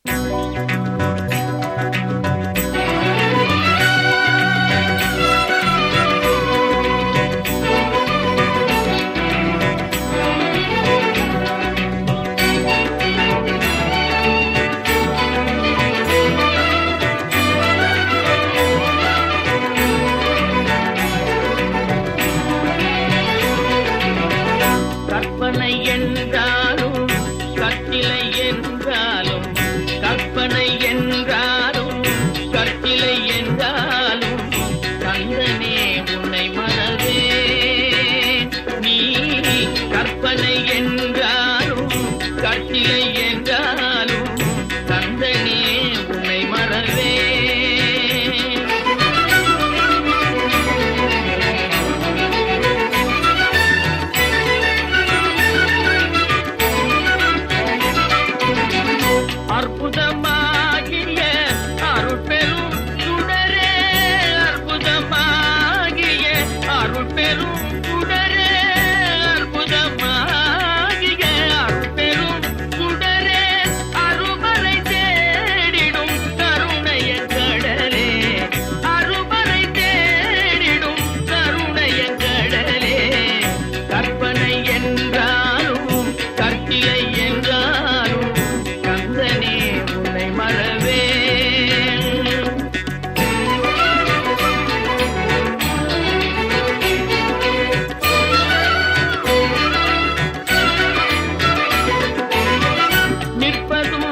கற்பனை என்றாலும் கற்சிலை என்றாலும், கற்பனை என்றாலும் கற்சிலை என்றாலும், கந்தனே உன்னை மறவேன். நீ கற்பனை என்றாலும் கற்சிலை என்றாலும், கந்தனே உன்னை மறவேன். அற்புதமாகிய அருட்பெரும் சுடரே, அற்புதமாகிய அருட்பெரும் சுடரே, அற்புதமாகிய அருட்பெரும் சுடரே, அருமறை தேடிடும் கருணைய கடலே, அருமறை தேடிடும் கருணைய கடலே. கற்பனை என்றாலும் கற்சிலை என்றாலும், கந்தனே உன்னை மறவேன். நிற்பதும்